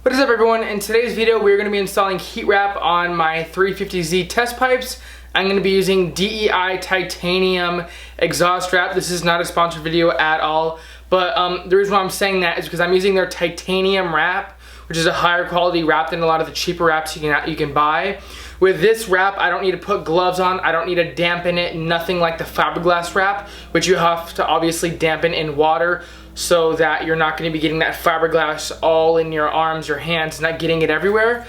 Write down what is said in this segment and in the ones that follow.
What is up, everyone? In today's video we're going to be installing heat wrap on my 350Z test pipes. I'm going to be using DEI titanium exhaust wrap. This is not a sponsored video at all, but the reason why I'm saying that is because I'm using their titanium wrap, which is a higher quality wrap than a lot of the cheaper wraps you can buy. With this wrap, I don't need to put gloves on, I don't need to dampen it, nothing like the fiberglass wrap, which you have to obviously dampen in water so that you're not going to be getting that fiberglass all in your arms, your hands, not getting it everywhere.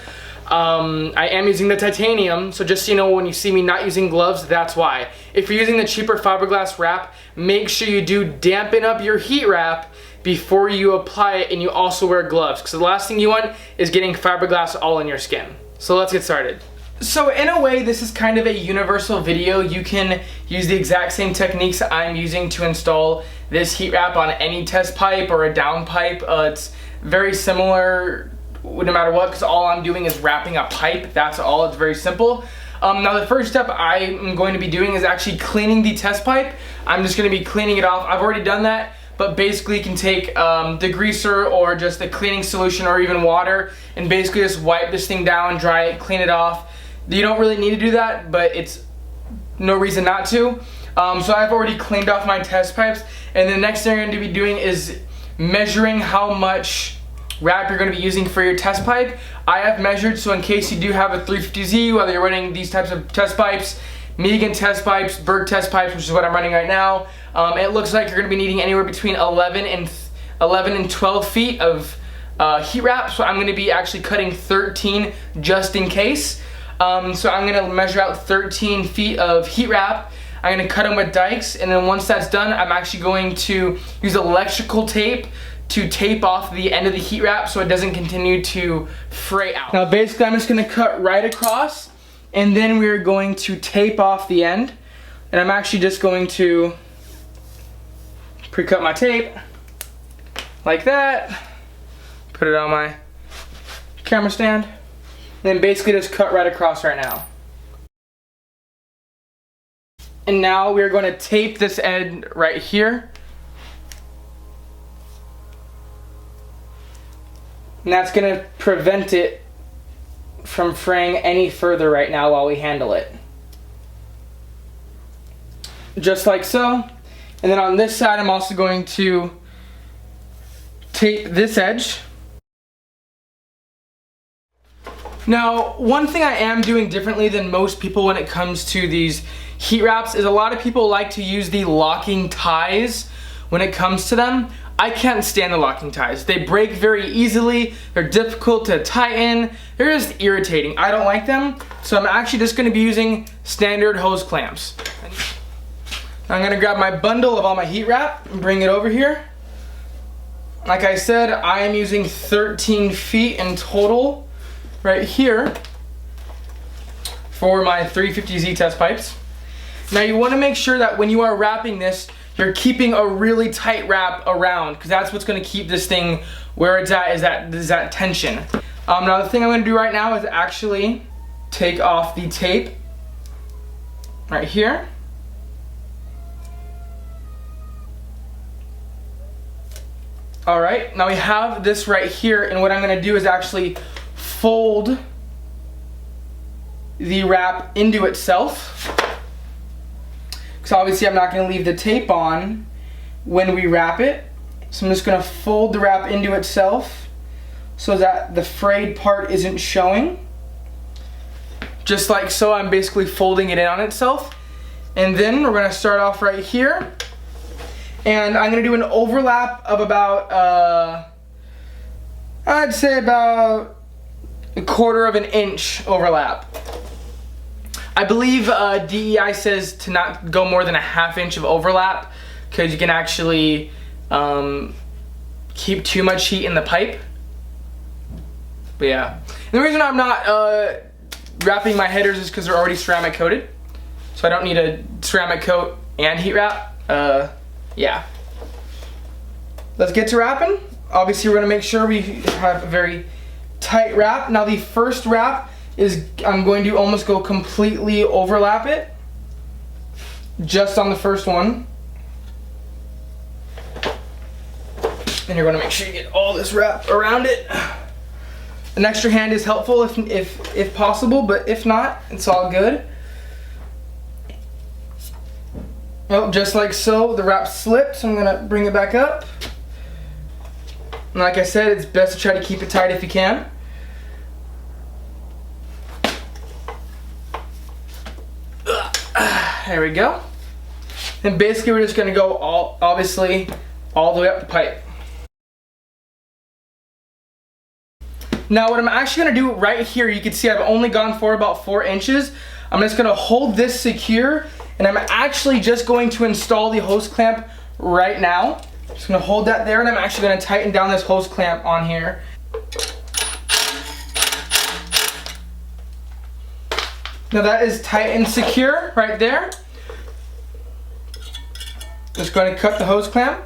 I am using the titanium, so just so you know, when you see me not using gloves, that's why. If you're using the cheaper fiberglass wrap, make sure you do dampen up your heat wrap before you apply it, and you also wear gloves, because the last thing you want is getting fiberglass all in your skin. So let's get started. So in a way, this is kind of a universal video. You can use the exact same techniques I'm using to install this heat wrap on any test pipe or a down pipe. It's very similar no matter what, because all I'm doing is wrapping a pipe. That's all. It's very simple. Now the first step I'm going to be doing is actually cleaning the test pipe. I'm just going to be cleaning it off. I've already done that, but basically you can take degreaser or just a cleaning solution or even water and basically just wipe this thing down, dry it, clean it off. You don't really need to do that, but it's no reason not to. So I've already cleaned off my test pipes, and the next thing I'm going to be doing is measuring how much wrap you're going to be using for your test pipe. I have measured, so in case you do have a 350Z, whether you're running these types of test pipes, Megan test pipes, Berg test pipes, which is what I'm running right now, it looks like you're going to be needing anywhere between 11 and 12 feet of heat wrap. So I'm going to be actually cutting 13 just in case. So I'm going to measure out 13 feet of heat wrap. I'm going to cut them with dikes, and then once that's done, I'm actually going to use electrical tape to tape off the end of the heat wrap so it doesn't continue to fray out. Now basically I'm just going to cut right across, and then we're going to tape off the end. And I'm actually just going to pre-cut my tape like that, put it on my camera stand, then basically just cut right across right now. And now we're going to tape this end right here. And that's going to prevent it from fraying any further right now while we handle it. Just like so. And then on this side, I'm also going to tape this edge. Now, one thing I am doing differently than most people when it comes to these heat wraps is a lot of people like to use the locking ties when it comes to them. I can't stand the locking ties. They break very easily, they're difficult to tighten, they're just irritating. I don't like them, so I'm actually just going to be using standard hose clamps. I'm going to grab my bundle of all my heat wrap and bring it over here. Like I said, I am using 13 feet in total right here for my 350Z test pipes. Now you want to make sure that when you are wrapping this, you're keeping a really tight wrap around, because that's what's going to keep this thing where it's at, is that tension. Now the thing I'm going to do right now is actually take off the tape right here. Alright, now we have this right here, and what I'm going to do is actually fold the wrap into itself. So obviously I'm not going to leave the tape on when we wrap it. So I'm just going to fold the wrap into itself so that the frayed part isn't showing. Just like so, I'm basically folding it in on itself. And then we're going to start off right here. And I'm going to do an overlap of about, I'd say about 1/4 of an inch overlap. I believe DEI says to not go more than 1/2 inch of overlap, because you can actually keep too much heat in the pipe. But yeah, and the reason I'm not wrapping my headers is because they're already ceramic coated, so I don't need a ceramic coat and heat wrap. Yeah. Let's get to wrapping. Obviously we're going to make sure we have a very tight wrap. Now the first wrap is I'm going to almost go completely overlap it just on the first one. And you're going to make sure you get all this wrap around it. An extra hand is helpful if possible, but if not, it's all good. Oh, just like so, the wrap slipped, so I'm gonna bring it back up. And like I said, it's best to try to keep it tight if you can. There we go. And basically we're just gonna go obviously all the way up the pipe. Now what I'm actually gonna do right here, you can see I've only gone for about 4 inches. I'm just gonna hold this secure, and I'm actually just going to install the hose clamp right now. Just gonna hold that there, and I'm actually gonna tighten down this hose clamp on here. Now that is tight and secure right there. Just going to cut the hose clamp.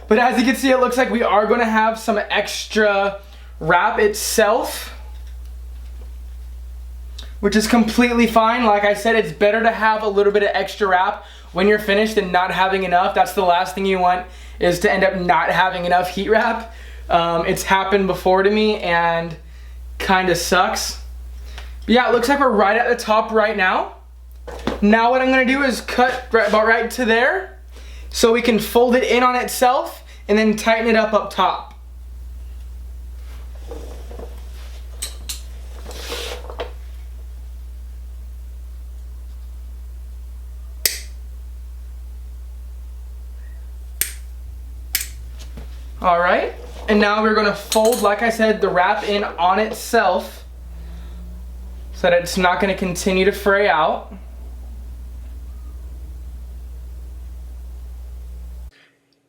But as you can see, it looks like we are going to have some extra wrap itself, which is completely fine. Like I said, it's better to have a little bit of extra wrap when you're finished than not having enough. That's the last thing you want, is to end up not having enough heat wrap. It's happened before to me and kind of sucks. But yeah, it looks like we're right at the top right now. Now what I'm going to do is cut about right to there so we can fold it in on itself and then tighten it up top. All right, and now we're gonna fold, like I said, the wrap in on itself so that it's not gonna continue to fray out.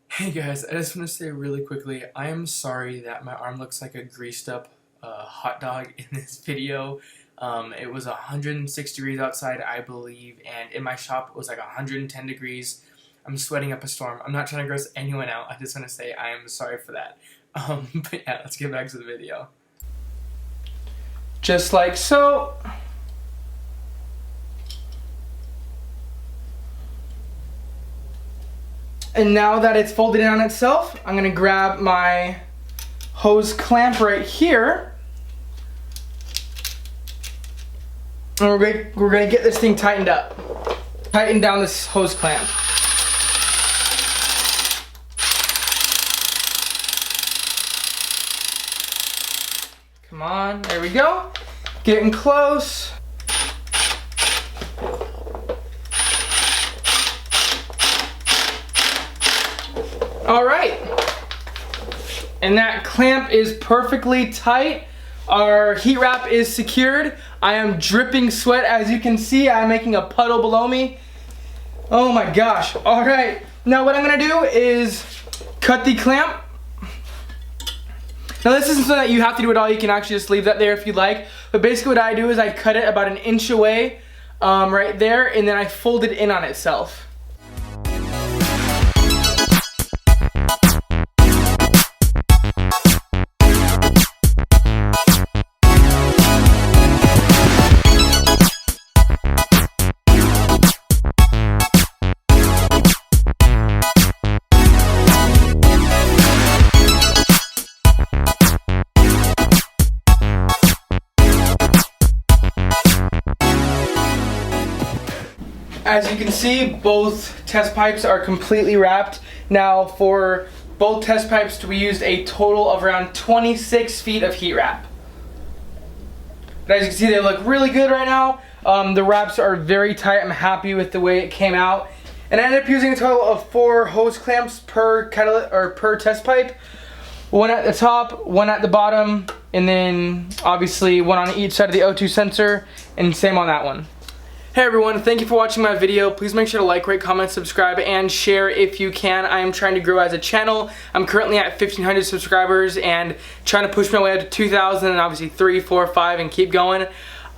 Hey guys, I just want to say really quickly, I am sorry that my arm looks like a greased up hot dog in this video. It was 106 degrees outside, I believe, and in my shop it was like 110 degrees. I'm sweating up a storm. I'm not trying to gross anyone out. I just want to say I am sorry for that. But yeah, let's get back to the video. Just like so. And now that it's folded in on itself, I'm gonna grab my hose clamp right here. And we're gonna get this thing tightened up. Tighten down this hose clamp. Come on, there we go. Getting close. All right. And that clamp is perfectly tight. Our heat wrap is secured. I am dripping sweat. As you can see, I'm making a puddle below me. Oh my gosh. All right. Now what I'm gonna do is cut the clamp. Now this isn't something that you have to do at all. You can actually just leave that there if you like. But basically what I do is I cut it about 1 inch away right there, and then I fold it in on itself. As you can see, both test pipes are completely wrapped. Now for both test pipes, we used a total of around 26 feet of heat wrap. But as you can see, they look really good right now. The wraps are very tight. I'm happy with the way it came out. And I ended up using a total of 4 hose clamps per catalyst or per test pipe. One at the top, one at the bottom, and then obviously one on each side of the O2 sensor, and same on that one. Hey everyone, thank you for watching my video. Please make sure to like, rate, comment, subscribe, and share if you can. I am trying to grow as a channel. I'm currently at 1,500 subscribers and trying to push my way up to 2,000 and obviously 3, 4, 5 and keep going.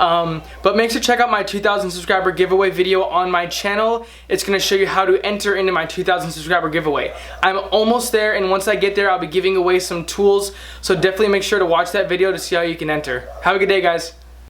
But make sure to check out my 2,000 subscriber giveaway video on my channel. It's going to show you how to enter into my 2,000 subscriber giveaway. I'm almost there, and once I get there, I'll be giving away some tools. So definitely make sure to watch that video to see how you can enter. Have a good day, guys.